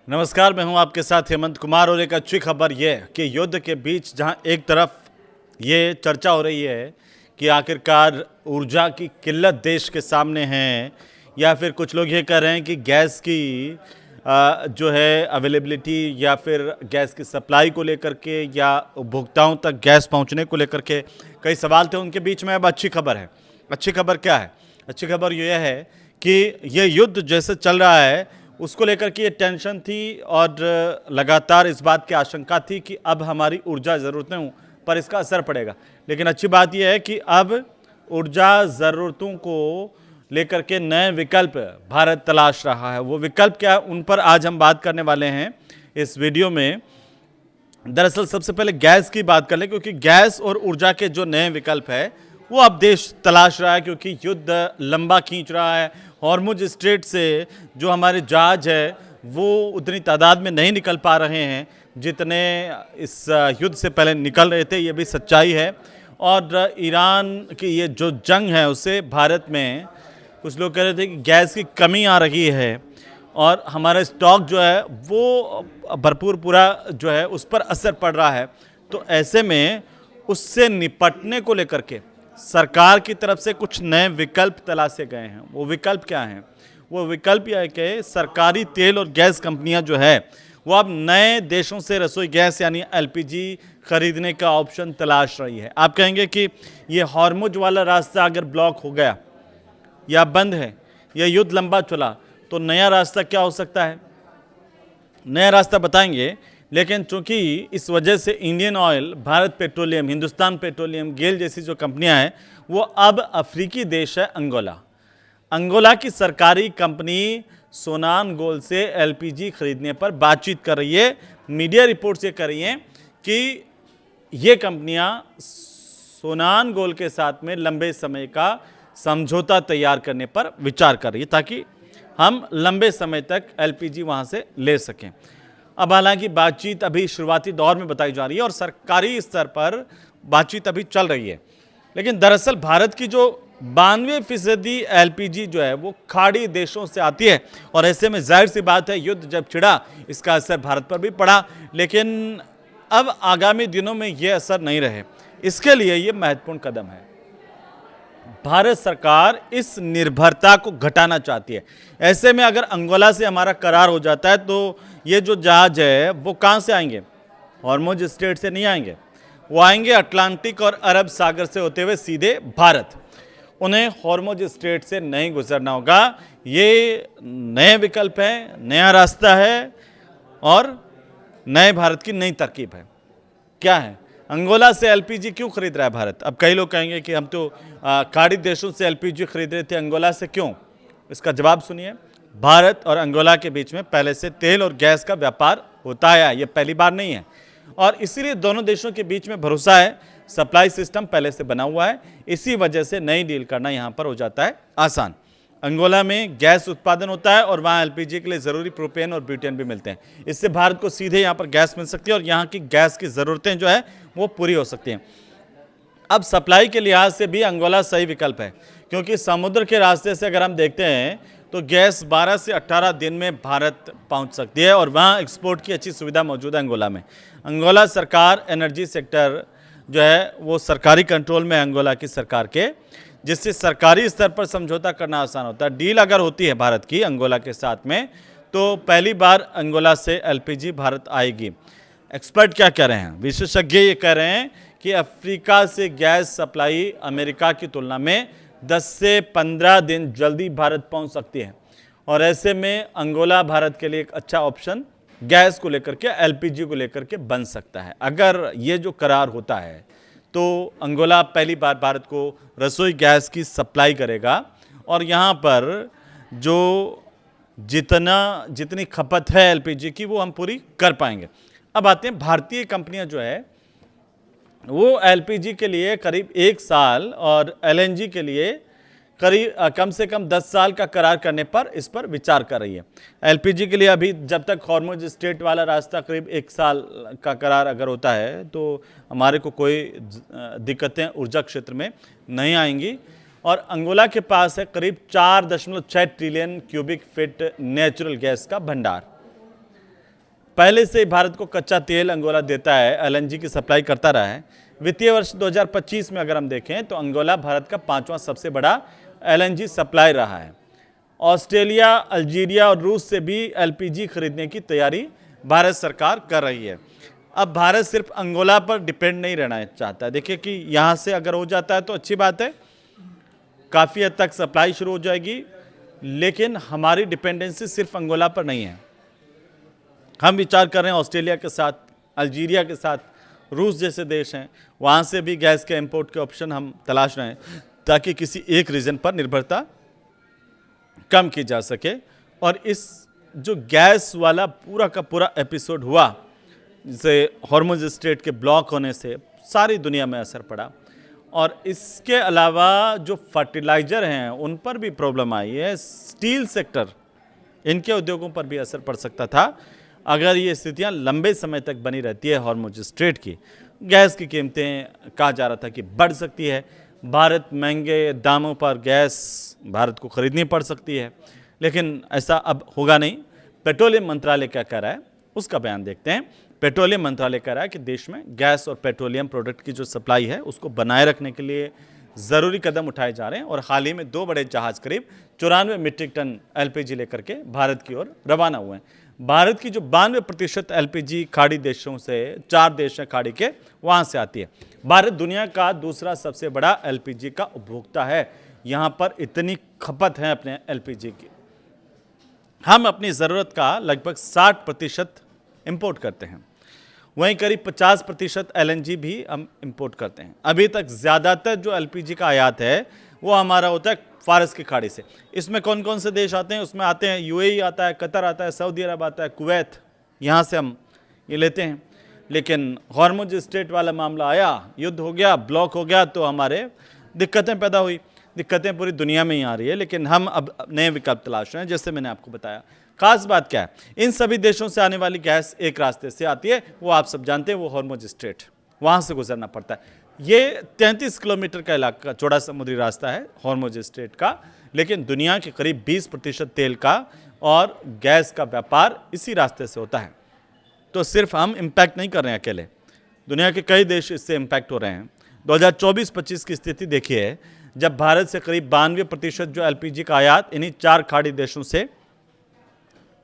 नमस्कार, मैं हूं आपके साथ हेमंत कुमार और एक अच्छी खबर यह कि युद्ध के बीच जहां एक तरफ ये चर्चा हो रही है कि आखिरकार ऊर्जा की किल्लत देश के सामने है या फिर कुछ लोग ये कह रहे हैं कि गैस की जो है अवेलेबिलिटी या फिर गैस की सप्लाई को लेकर के या उपभोक्ताओं तक गैस पहुंचने को लेकर के कई सवाल थे। उनके बीच में अब अच्छी खबर है। अच्छी खबर क्या है? अच्छी खबर यह है कि ये युद्ध जैसे चल रहा है उसको लेकर के ये टेंशन थी और लगातार इस बात की आशंका थी कि अब हमारी ऊर्जा ज़रूरतें पर इसका असर पड़ेगा। लेकिन अच्छी बात यह है कि अब ऊर्जा ज़रूरतों को लेकर के नए विकल्प भारत तलाश रहा है। वो विकल्प क्या है, उन पर आज हम बात करने वाले हैं इस वीडियो में। दरअसल सबसे पहले गैस की बात कर लें, क्योंकि गैस और ऊर्जा के जो नए विकल्प है वो अब देश तलाश रहा है, क्योंकि युद्ध लंबा खींच रहा है। हॉर्मुज स्ट्रेट से जो हमारे जहाज है वो उतनी तादाद में नहीं निकल पा रहे हैं जितने इस युद्ध से पहले निकल रहे थे, ये भी सच्चाई है। और ईरान की ये जो जंग है उससे भारत में कुछ लोग कह रहे थे कि गैस की कमी आ रही है और हमारा स्टॉक जो है वो भरपूर पूरा जो है उस पर असर पड़ रहा है। तो ऐसे में उससे निपटने को लेकर के सरकार की तरफ से कुछ नए विकल्प तलाशे गए हैं। वो विकल्प क्या हैं? वो विकल्प यह है कि सरकारी तेल और गैस कंपनियां जो है वो अब नए देशों से रसोई गैस यानी एलपीजी खरीदने का ऑप्शन तलाश रही है। आप कहेंगे कि ये हॉर्मुज वाला रास्ता अगर ब्लॉक हो गया या बंद है या युद्ध लंबा चला तो नया रास्ता क्या हो सकता है? नया रास्ता बताएंगे, लेकिन चूंकि इस वजह से Indian oil, Bharat petroleum, Hindustan petroleum, GAIL जैसी जो कंपनियां हैं वो अब अफ्रीकी देश है अंगोला की सरकारी कंपनी सोनानगोल से एलपीजी खरीदने पर बातचीत कर रही है। मीडिया रिपोर्ट्स ये कर रही हैं कि ये कंपनियां सोनानगोल के साथ में लंबे समय का समझौता तैयार करने पर विचार कर रही है ताकि हम लंबे समय तक एलपीजी वहां से ले सकें। अब हालांकि बातचीत अभी शुरुआती दौर में बताई जा रही है और सरकारी स्तर पर बातचीत अभी चल रही है, लेकिन दरअसल भारत की जो 92% एलपीजी जो है वो खाड़ी देशों से आती है और ऐसे में जाहिर सी बात है युद्ध जब छिड़ा इसका असर भारत पर भी पड़ा। लेकिन अब आगामी दिनों में ये असर नहीं रहे, इसके लिए ये महत्वपूर्ण कदम है। भारत सरकार इस निर्भरता को घटाना चाहती है। ऐसे में अगर अंगोला से हमारा करार हो जाता है तो ये जो जहाज है वो कहाँ से आएंगे? हॉर्मुज स्ट्रेट से नहीं आएंगे, वो आएंगे अटलांटिक और अरब सागर से होते हुए सीधे भारत। उन्हें हॉर्मुज स्ट्रेट से नहीं गुजरना होगा। ये नए विकल्प है, नया रास्ता है और नए भारत की नई तरकीब है। क्या है? अंगोला से एलपीजी क्यों खरीद रहा है भारत? अब कई लोग कहेंगे कि हम तो खाड़ी देशों से एलपीजी खरीद रहे थे, अंगोला से क्यों? इसका जवाब सुनिए। भारत और अंगोला के बीच में पहले से तेल और गैस का व्यापार होता है, ये पहली बार नहीं है और इसीलिए दोनों देशों के बीच में भरोसा है। सप्लाई सिस्टम पहले से बना हुआ है, इसी वजह से नई डील करना यहाँ पर हो जाता है आसान। अंगोला में गैस उत्पादन होता है और वहाँ एलपीजी के लिए ज़रूरी प्रोपेन और ब्यूटेन भी मिलते हैं। इससे भारत को सीधे यहाँ पर गैस मिल सकती है और यहाँ की गैस की ज़रूरतें जो है वो पूरी हो सकती हैं। अब सप्लाई के लिहाज से भी अंगोला सही विकल्प है, क्योंकि समुद्र के रास्ते से अगर हम देखते हैं तो गैस 12 से 18 दिन में भारत पहुँच सकती है और वहाँ एक्सपोर्ट की अच्छी सुविधा मौजूद है अंगोला में। अंगोला सरकार एनर्जी सेक्टर जो है वो सरकारी कंट्रोल में है अंगोला की सरकार के, जिससे सरकारी स्तर पर समझौता करना आसान होता है। डील अगर होती है भारत की अंगोला के साथ में तो पहली बार अंगोला से एलपीजी भारत आएगी। एक्सपर्ट क्या कह रहे हैं? विशेषज्ञ ये कह रहे हैं कि अफ्रीका से गैस सप्लाई अमेरिका की तुलना में 10 से 15 दिन जल्दी भारत पहुंच सकती है और ऐसे में अंगोला भारत के लिए एक अच्छा ऑप्शन गैस को लेकर के, एलपीजी को लेकर के बन सकता है। अगर ये जो करार होता है तो अंगोला पहली बार भारत को रसोई गैस की सप्लाई करेगा और यहाँ पर जो जितनी खपत है एलपीजी की वो हम पूरी कर पाएंगे। अब आते हैं भारतीय कंपनियां जो है वो एलपीजी के लिए करीब 1 साल और एलएनजी के लिए करीब कम से कम 10 साल का करार करने पर इस पर विचार कर रही है। एलपीजी के लिए अभी जब तक हॉर्मुज स्ट्रेट वाला रास्ता करीब 1 साल का करार अगर होता है तो हमारे को कोई दिक्कतें ऊर्जा क्षेत्र में नहीं आएंगी और अंगोला के पास है करीब 4.6 trillion cubic feet natural gas का भंडार। पहले से ही भारत को कच्चा तेल अंगोला देता है, एलएनजी की सप्लाई करता रहा है। वित्तीय वर्ष 2025 में अगर हम देखें तो अंगोला भारत का 5वां सबसे बड़ा एलएनजी सप्लाई रहा है। ऑस्ट्रेलिया, अल्जीरिया और रूस से भी एलपीजी खरीदने की तैयारी भारत सरकार कर रही है। अब भारत सिर्फ अंगोला पर डिपेंड नहीं रहना चाहता है। देखिए कि यहाँ से अगर हो जाता है तो अच्छी बात है, काफ़ी हद तक सप्लाई शुरू हो जाएगी, लेकिन हमारी डिपेंडेंसी सिर्फ अंगोला पर नहीं है। हम विचार कर रहे हैं ऑस्ट्रेलिया के साथ, अल्जीरिया के साथ, रूस जैसे देश हैं, वहाँ से भी गैस के इंपोर्ट के ऑप्शन हम तलाश रहे हैं ताकि किसी एक रीजन पर निर्भरता कम की जा सके। और इस जो गैस वाला पूरा का पूरा एपिसोड हुआ, जैसे हॉर्मुज स्ट्रेट के ब्लॉक होने से सारी दुनिया में असर पड़ा, और इसके अलावा जो फर्टिलाइज़र हैं उन पर भी प्रॉब्लम आई है, स्टील सेक्टर, इनके उद्योगों पर भी असर पड़ सकता था अगर ये स्थितियां लंबे समय तक बनी रहती है हॉर्मुज स्ट्रेट की। गैस की कीमतें कहा जा रहा था कि बढ़ सकती है, भारत महंगे दामों पर गैस भारत को खरीदनी पड़ सकती है, लेकिन ऐसा अब होगा नहीं। पेट्रोलियम मंत्रालय क्या कह रहा है उसका बयान देखते हैं। पेट्रोलियम मंत्रालय कह रहा है कि देश में गैस और पेट्रोलियम प्रोडक्ट की जो सप्लाई है उसको बनाए रखने के लिए ज़रूरी कदम उठाए जा रहे हैं, और हाल ही में 2 बड़े जहाज़ करीब 94 मीट्रिक टन एलपीजी लेकर के भारत की ओर रवाना हुए हैं। भारत की जो 92% एलपीजी खाड़ी देशों से, 4 देश हैं खाड़ी के, वहाँ से आती है। भारत दुनिया का दूसरा सबसे बड़ा एलपीजी का उपभोक्ता है। यहाँ पर इतनी खपत है अपने एलपीजी की। हम अपनी ज़रूरत का लगभग 60% इंपोर्ट करते हैं, वहीं करीब 50% एलएनजी भी हम इंपोर्ट करते हैं। अभी तक ज़्यादातर जो एलपीजी का आयात है वो हमारा होता है फारस की खाड़ी से। इसमें कौन कौन से देश आते हैं? उसमें आते हैं यूएई आता है, कतर आता है, सऊदी अरब आता है, कुवैत, यहाँ से हम ये लेते हैं। लेकिन हॉर्मुज स्ट्रेट वाला मामला आया, युद्ध हो गया, ब्लॉक हो गया, तो हमारे दिक्कतें पैदा हुई। दिक्कतें पूरी दुनिया में ही आ रही है, लेकिन हम अब नए विकल्प तलाश रहे हैं, जैसे मैंने आपको बताया। खास बात क्या है, इन सभी देशों से आने वाली गैस एक रास्ते से आती है, वो आप सब जानते हैं, वो हॉर्मुज स्ट्रेट, वहाँ से गुजरना पड़ता है। ये 33 किलोमीटर का इलाका, चौड़ा समुद्री रास्ता है हॉर्मुज स्ट्रेट का, लेकिन दुनिया के करीब 20% तेल का और गैस का व्यापार इसी रास्ते से होता है। तो सिर्फ हम इम्पैक्ट नहीं कर रहे हैं अकेले, दुनिया के कई देश इससे इम्पैक्ट हो रहे हैं। 2024-25 की स्थिति देखिए, जब भारत से करीब 92% जो एलपीजी का आयात इन्हीं 4 खाड़ी देशों से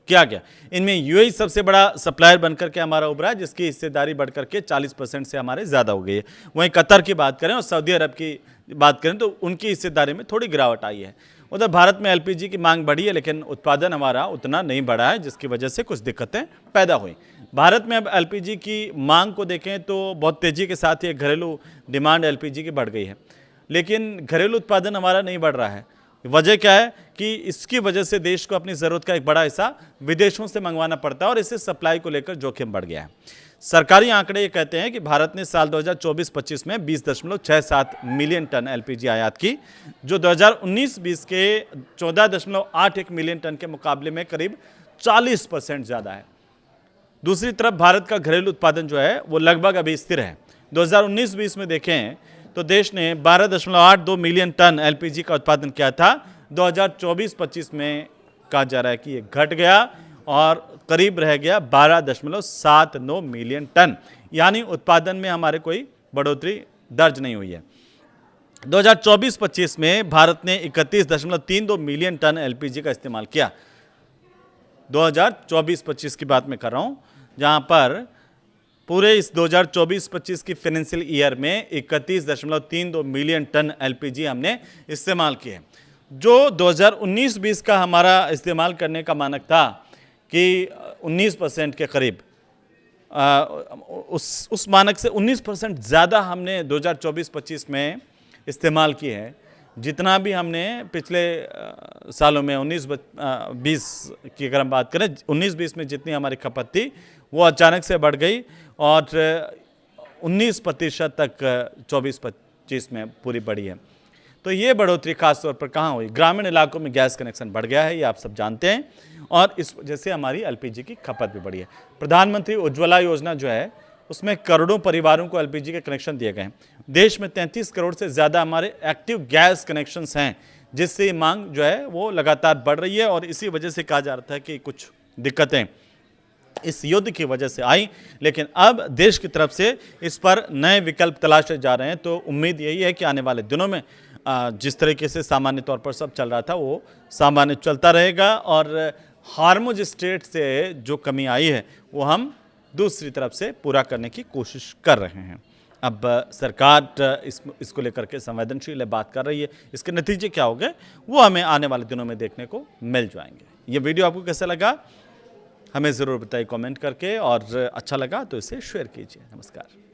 किया गया। इनमें यूएई सबसे बड़ा सप्लायर बनकर के हमारा उभरा है, जिसकी हिस्सेदारी बढ़कर के 40% से हमारे ज़्यादा हो गई है। वहीं कतर की बात करें और सऊदी अरब की बात करें तो उनकी हिस्सेदारी में थोड़ी गिरावट आई है। उधर भारत में एलपीजी की मांग बढ़ी है, लेकिन उत्पादन हमारा उतना नहीं बढ़ा है, जिसकी वजह से कुछ दिक्कतें पैदा हुई। भारत में अब एलपीजी की मांग को देखें तो बहुत तेज़ी के साथ ये घरेलू डिमांड एलपीजी की बढ़ गई है, लेकिन घरेलू उत्पादन हमारा नहीं बढ़ रहा है। वजह क्या है कि इसकी वजह से देश को अपनी ज़रूरत का एक बड़ा हिस्सा विदेशों से मंगवाना पड़ता है, और इससे सप्लाई को लेकर जोखिम बढ़ गया है। सरकारी आंकड़े ये कहते हैं कि भारत ने साल 2024-25 में 20.67 मिलियन टन एलपीजी आयात की, जो 2019-20 के 14.81 मिलियन टन के मुकाबले में करीब 40% ज़्यादा है। दूसरी तरफ भारत का घरेलू उत्पादन जो है वो लगभग अभी स्थिर है। 2019-20 में देखें तो देश ने 12.82 मिलियन टन एलपीजी का उत्पादन किया था। 2024-25 में कहा जा रहा है कि ये घट गया और करीब रह गया 12.79 मिलियन टन, यानी उत्पादन में हमारे कोई बढ़ोतरी दर्ज नहीं हुई है। 2024-25 में भारत ने 31.32 मिलियन टन एलपीजी का इस्तेमाल किया। 2024-25 की बात मैं कर रहा हूँ, जहाँ पर पूरे इस 2024-25 की फाइनेंशियल ईयर में 31.32 मिलियन टन एलपीजी हमने इस्तेमाल किए। जो 2019-20 का हमारा इस्तेमाल करने का मानक था कि 19% के करीब, उस मानक से 19% ज़्यादा हमने 2024-25 में इस्तेमाल किए हैं। जितना भी हमने पिछले सालों में 19-20 की अगर हम बात करें, 19-20 में जितनी हमारी खपत थी वो अचानक से बढ़ गई और 19% तक 24-25 में पूरी बढ़ी है। तो ये बढ़ोतरी खास तौर पर कहाँ हुई? ग्रामीण इलाकों में गैस कनेक्शन बढ़ गया है, ये आप सब जानते हैं, और इस वजह से हमारी एलपीजी की खपत भी बढ़ी है। प्रधानमंत्री उज्ज्वला योजना जो है उसमें करोड़ों परिवारों को एलपीजी के कनेक्शन दिए गए हैं। देश में 33 करोड़ से ज़्यादा हमारे एक्टिव गैस कनेक्शंस हैं, जिससे मांग जो है वो लगातार बढ़ रही है, और इसी वजह से कहा जा रहा था कि कुछ दिक्कतें इस युद्ध की वजह से आई, लेकिन अब देश की तरफ से इस पर नए विकल्प तलाशे जा रहे हैं। तो उम्मीद यही है कि आने वाले दिनों में जिस तरीके से सामान्य तौर पर सब चल रहा था वो सामान्य चलता रहेगा और हार्मुज स्ट्रेट से जो कमी आई है वो हम दूसरी तरफ से पूरा करने की कोशिश कर रहे हैं। अब सरकार इसको लेकर के संवेदनशील है, बात कर रही है। इसके नतीजे क्या होंगे वो हमें आने वाले दिनों में देखने को मिल जाएंगे। ये वीडियो आपको कैसा लगा हमें ज़रूर बताइए कमेंट करके, और अच्छा लगा तो इसे शेयर कीजिए। नमस्कार।